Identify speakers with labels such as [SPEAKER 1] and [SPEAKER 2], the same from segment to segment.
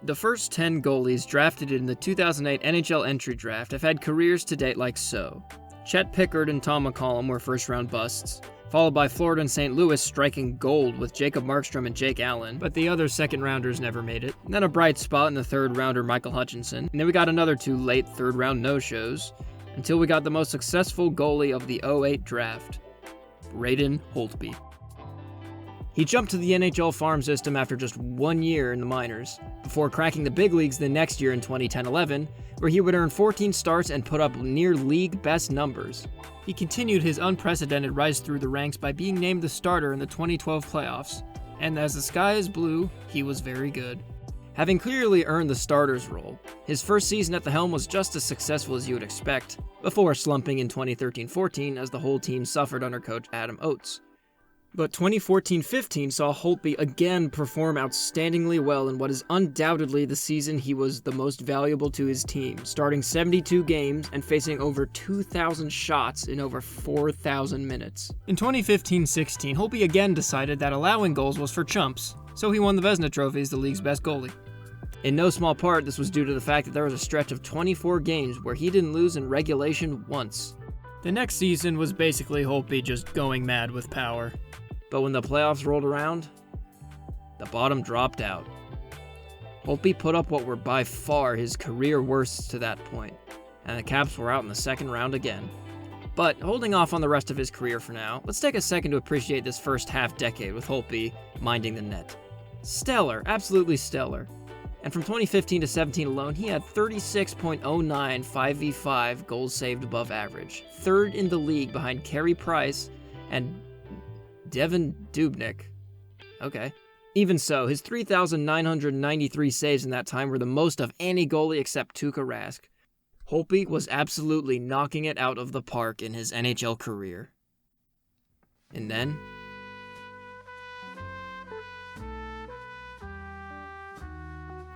[SPEAKER 1] The first 10 goalies drafted in the 2008 NHL entry draft have had careers to date like so. Chet Pickard and Tom McCollum were first-round busts, followed by Florida and St. Louis striking gold with Jacob Markstrom and Jake Allen, but the other second-rounders never made it. And then a bright spot in the third-rounder Michael Hutchinson, and then we got another 2 late third-round no-shows, until we got the most successful goalie of the 2008 draft, Braden Holtby. He jumped to the NHL farm system after just 1 year in the minors, before cracking the big leagues the next year in 2010-11, where he would earn 14 starts and put up near league best numbers. He continued his unprecedented rise through the ranks by being named the starter in the 2012 playoffs, and as the sky is blue, he was very good. Having clearly earned the starter's role, his first season at the helm was just as successful as you would expect, before slumping in 2013-14 as the whole team suffered under coach Adam Oates. But 2014-15 saw Holtby again perform outstandingly well in what is undoubtedly the season he was the most valuable to his team, starting 72 games and facing over 2,000 shots in over 4,000 minutes. In 2015-16, Holtby again decided that allowing goals was for chumps, so he won the Vezina Trophy as the league's best goalie. In no small part, this was due to the fact that there was a stretch of 24 games where he didn't lose in regulation once. The next season was basically Holtby just going mad with power. But when the playoffs rolled around, the bottom dropped out. Holtby put up what were by far his career worsts to that point, and the Caps were out in the second round again. But holding off on the rest of his career for now, let's take a second to appreciate this first half-decade with Holtby minding the net. Stellar, absolutely stellar. And from 2015 to 17 alone, he had 36.09 5v5 goals saved above average, third in the league behind Carey Price and Devin Dubnyk. Okay. Even so, his 3,993 saves in that time were the most of any goalie except Tuukka Rask. Holtby was absolutely knocking it out of the park in his NHL career. And then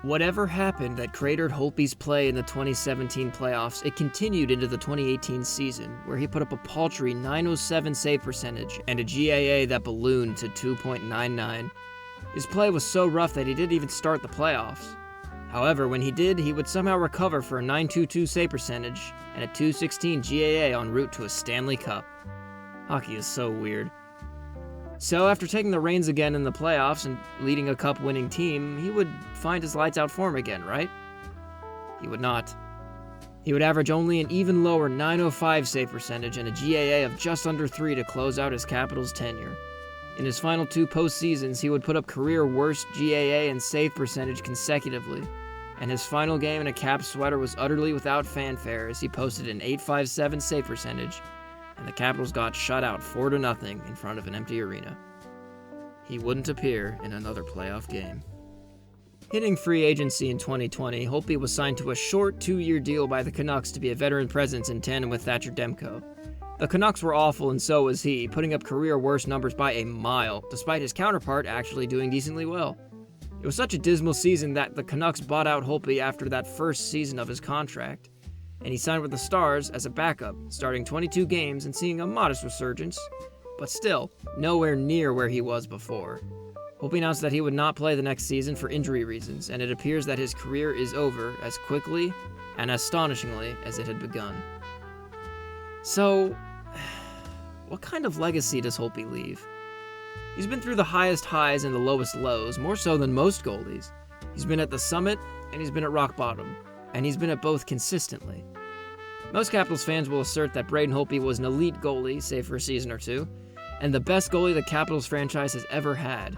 [SPEAKER 1] whatever happened that cratered Holtby's play in the 2017 playoffs, it continued into the 2018 season, where he put up a paltry .907 save percentage and a GAA that ballooned to 2.99. His play was so rough that he didn't even start the playoffs. However, when he did, he would somehow recover for a .922 save percentage and a .216 GAA en route to a Stanley Cup. Hockey is so weird. So after taking the reins again in the playoffs and leading a cup-winning team, he would find his lights-out form again, right? He would not. He would average only an even lower .905 save percentage and a GAA of just under 3 to close out his Capitals tenure. In his final 2 postseasons, he would put up career-worst GAA and save percentage consecutively, and his final game in a Caps sweater was utterly without fanfare as he posted an .857 save percentage, and the Capitals got shut out 4-0 in front of an empty arena. He wouldn't appear in another playoff game. Hitting free agency in 2020, Holtby was signed to a short 2-year deal by the Canucks to be a veteran presence in tandem with Thatcher Demko. The Canucks were awful and so was he, putting up career-worst numbers by a mile, despite his counterpart actually doing decently well. It was such a dismal season that the Canucks bought out Holtby after that first season of his contract, and he signed with the Stars as a backup, starting 22 games and seeing a modest resurgence, but still, nowhere near where he was before. Holtby announced that he would not play the next season for injury reasons, and it appears that his career is over as quickly and astonishingly as it had begun. So, what kind of legacy does Holtby leave? He's been through the highest highs and the lowest lows, more so than most goalies. He's been at the summit, and he's been at rock bottom. And he's been at both consistently. Most Capitals fans will assert that Braden Holtby was an elite goalie, save for a season or two, and the best goalie the Capitals franchise has ever had.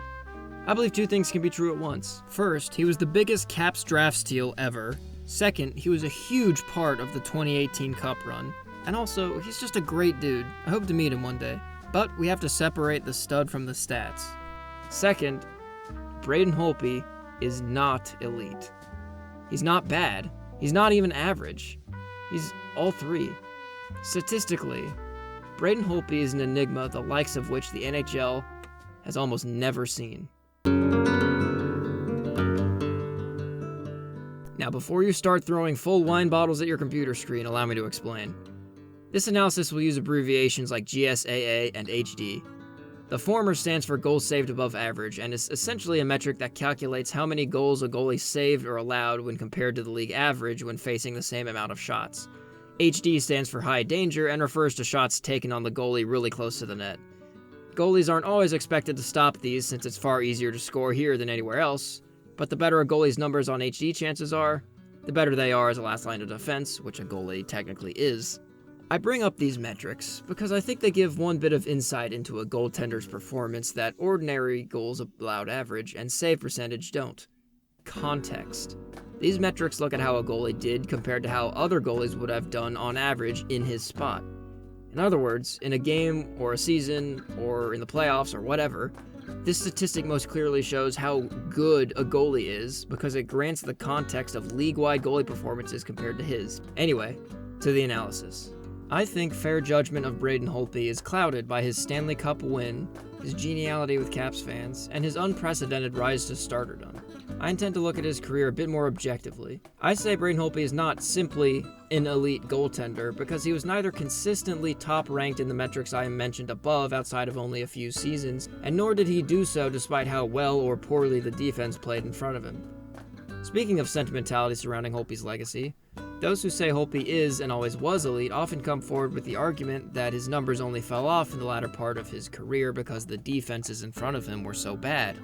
[SPEAKER 1] I believe 2 things can be true at once. First, he was the biggest Caps draft steal ever. Second, he was a huge part of the 2018 Cup run. And also, he's just a great dude. I hope to meet him one day. But we have to separate the stud from the stats. Second, Braden Holtby is not elite. He's not bad. He's not even average. He's all 3. Statistically, Braden Holtby is an enigma the likes of which the NHL has almost never seen. Now, before you start throwing full wine bottles at your computer screen, allow me to explain. This analysis will use abbreviations like GSAA and HD. The former stands for goals saved above average and is essentially a metric that calculates how many goals a goalie saved or allowed when compared to the league average when facing the same amount of shots. HD stands for high danger and refers to shots taken on the goalie really close to the net. Goalies aren't always expected to stop these since it's far easier to score here than anywhere else, but the better a goalie's numbers on HD chances are, the better they are as a last line of defense, which a goalie technically is. I bring up these metrics because I think they give one bit of insight into a goaltender's performance that ordinary goals allowed average and save percentage don't. Context. These metrics look at how a goalie did compared to how other goalies would have done on average in his spot. In other words, in a game or a season or in the playoffs or whatever, this statistic most clearly shows how good a goalie is because it grants the context of league-wide goalie performances compared to his. Anyway, to the analysis. I think fair judgment of Braden Holtby is clouded by his Stanley Cup win, his geniality with Caps fans, and his unprecedented rise to starterdom. I intend to look at his career a bit more objectively. I say Braden Holtby is not simply an elite goaltender because he was neither consistently top-ranked in the metrics I mentioned above outside of only a few seasons, and nor did he do so despite how well or poorly the defense played in front of him. Speaking of sentimentality surrounding Holtby's legacy, those who say Holtby is and always was elite often come forward with the argument that his numbers only fell off in the latter part of his career because the defenses in front of him were so bad.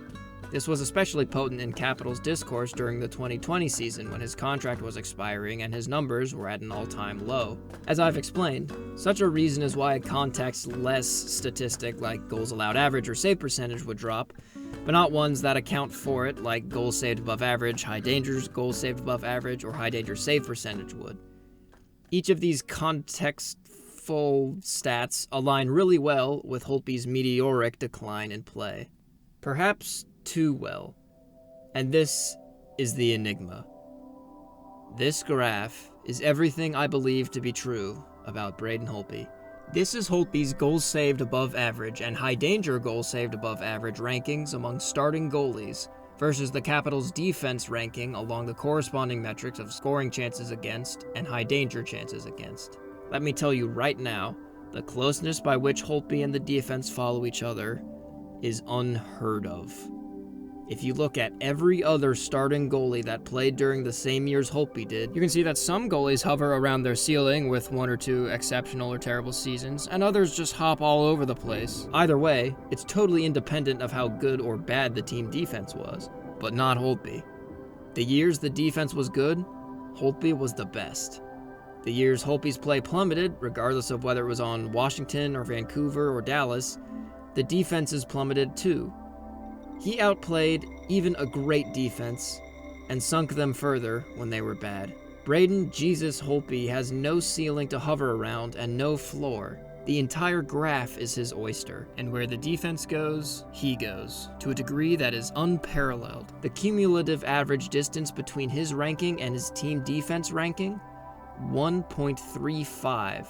[SPEAKER 1] This was especially potent in Capitals' discourse during the 2020 season when his contract was expiring and his numbers were at an all-time low. As I've explained, such a reason is why a context-less statistic like goals allowed average or save percentage would drop, but not ones that account for it like goals saved above average, high dangers, goals saved above average, or high danger save percentage would. Each of these contextful stats align really well with Holtby's meteoric decline in play. Perhaps too well. And this is the enigma. This graph is everything I believe to be true about Braden Holtby. This is Holtby's goals saved above average and high danger goals saved above average rankings among starting goalies versus the Capitals' defense ranking along the corresponding metrics of scoring chances against and high danger chances against. Let me tell you right now, the closeness by which Holtby and the defense follow each other is unheard of. If you look at every other starting goalie that played during the same years Holtby did, you can see that some goalies hover around their ceiling with one or two exceptional or terrible seasons, and others just hop all over the place. Either way, it's totally independent of how good or bad the team defense was, but not Holtby. The years the defense was good, Holtby was the best. The years Holtby's play plummeted, regardless of whether it was on Washington or Vancouver or Dallas, the defenses plummeted too. He outplayed even a great defense and sunk them further when they were bad. Braden Jesus Holtby has no ceiling to hover around and no floor. The entire graph is his oyster, and where the defense goes, he goes, to a degree that is unparalleled. The cumulative average distance between his ranking and his team defense ranking? 1.35.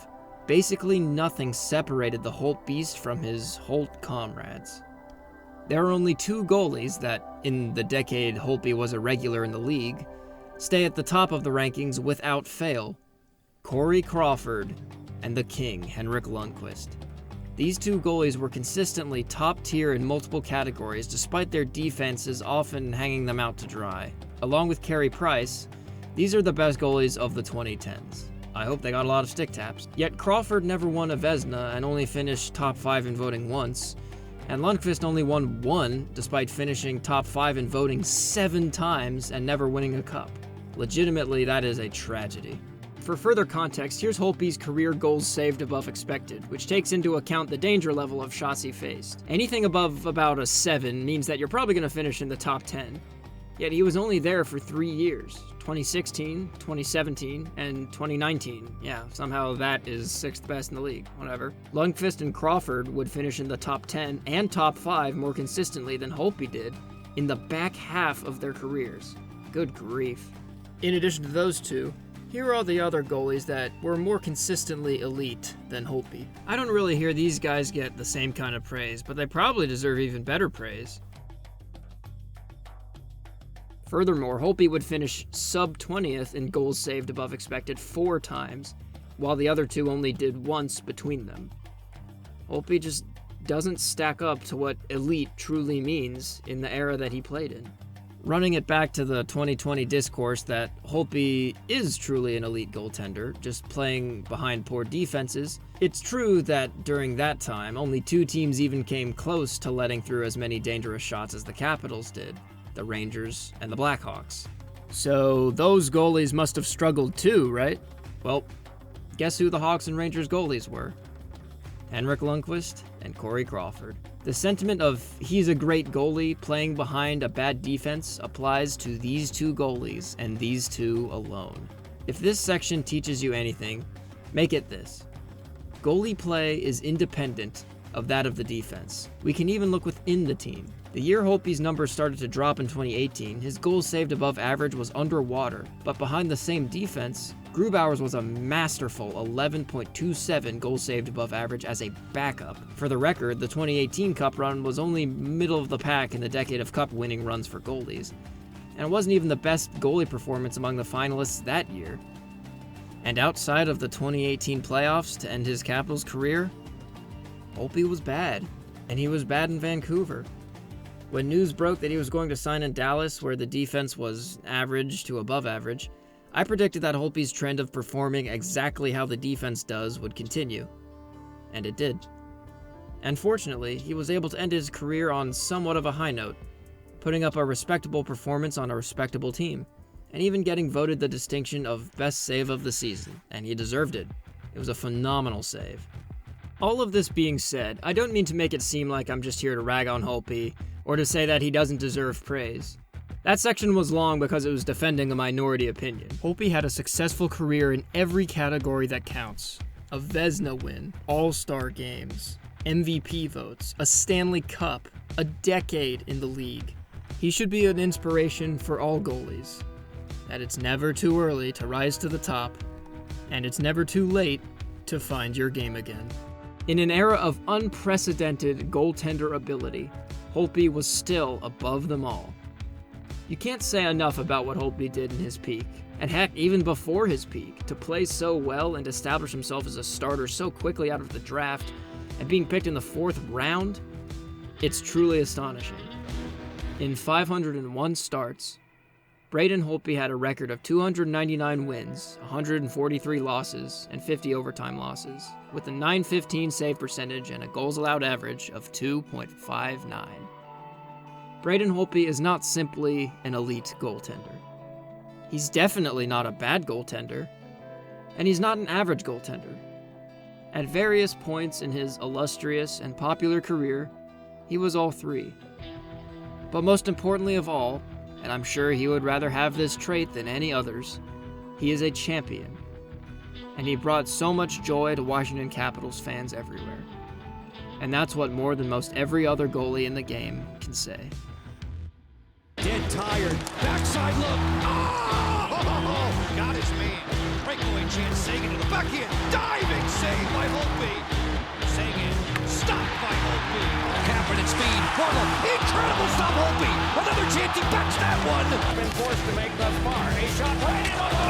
[SPEAKER 1] Basically nothing separated the Holt beast from his Holt comrades. There are only two goalies that, in the decade Holtby was a regular in the league, stay at the top of the rankings without fail: Corey Crawford and the King, Henrik Lundqvist. These two goalies were consistently top tier in multiple categories despite their defenses often hanging them out to dry. Along with Carey Price, these are the best goalies of the 2010s. I hope they got a lot of stick taps. Yet Crawford never won a Vezina and only finished top 5 in voting once, and Lundqvist only won one despite finishing top 5 in voting 7 times and never winning a cup. Legitimately, that is a tragedy. For further context, here's Holtby's career goals saved above expected, which takes into account the danger level of shots he faced. Anything above about a 7 means that you're probably going to finish in the top 10. Yet he was only there for 3 years, 2016, 2017, and 2019. Yeah, somehow that is 6th best in the league, whatever. Lundqvist and Crawford would finish in the top 10 and top 5 more consistently than Holtby did in the back half of their careers. Good grief. In addition to those two, here are the other goalies that were more consistently elite than Holtby. I don't really hear these guys get the same kind of praise, but they probably deserve even better praise. Furthermore, Holtby would finish sub-20th in goals saved above expected 4 times, while the other two only did once between them. Holtby just doesn't stack up to what elite truly means in the era that he played in. Running it back to the 2020 discourse that Holtby is truly an elite goaltender, just playing behind poor defenses, it's true that during that time, only 2 teams even came close to letting through as many dangerous shots as the Capitals did, the Rangers and the Blackhawks. So those goalies must have struggled too, right? Well, guess who the Hawks and Rangers goalies were? Henrik Lundqvist and Corey Crawford. The sentiment of he's a great goalie playing behind a bad defense applies to these 2 goalies and these 2 alone. If this section teaches you anything, make it this. Goalie play is independent of that of the defense. We can even look within the team. The year Holtby's numbers started to drop in 2018, his goals saved above average was underwater, but behind the same defense, Grubauer's was a masterful 11.27 goals saved above average as a backup. For the record, the 2018 Cup run was only middle of the pack in the decade of Cup winning runs for goalies, and it wasn't even the best goalie performance among the finalists that year. And outside of the 2018 playoffs to end his Capitals career, Holtby was bad, and he was bad in Vancouver. When news broke that he was going to sign in Dallas, where the defense was average to above average, I predicted that Holtby's trend of performing exactly how the defense does would continue. And it did. And fortunately, he was able to end his career on somewhat of a high note, putting up a respectable performance on a respectable team, and even getting voted the distinction of best save of the season, and he deserved it. It was a phenomenal save. All of this being said, I don't mean to make it seem like I'm just here to rag on Holtby, or to say that he doesn't deserve praise. That section was long because it was defending a minority opinion. Holtby had a successful career in every category that counts. A Vezina win, All-Star games, MVP votes, a Stanley Cup, a decade in the league. He should be an inspiration for all goalies. That it's never too early to rise to the top, and it's never too late to find your game again. In an era of unprecedented goaltender ability, Holtby was still above them all. You can't say enough about what Holtby did in his peak, and heck, even before his peak, to play so well and establish himself as a starter so quickly out of the draft, and being picked in the 4th round, it's truly astonishing. In 501 starts, Braden Holtby had a record of 299 wins, 143 losses, and 50 overtime losses, with a .915 save percentage and a goals allowed average of 2.59. Braden Holtby is not simply an elite goaltender. He's definitely not a bad goaltender, and he's not an average goaltender. At various points in his illustrious and popular career, he was all 3. But most importantly of all, and I'm sure he would rather have this trait than any others, he is a champion. And he brought so much joy to Washington Capitals fans everywhere. And that's what more than most every other goalie in the game can say.
[SPEAKER 2] Dead tired, backside look, oh! Got his man, breakaway chance, Sagan to the backhand, diving save by Holtby. Sagan, stopped by Holtby. Kapanen at speed, Marlowe, incredible stop Holtby. Another chance, he backs that one.
[SPEAKER 3] Been forced to make thus far. A shot right in on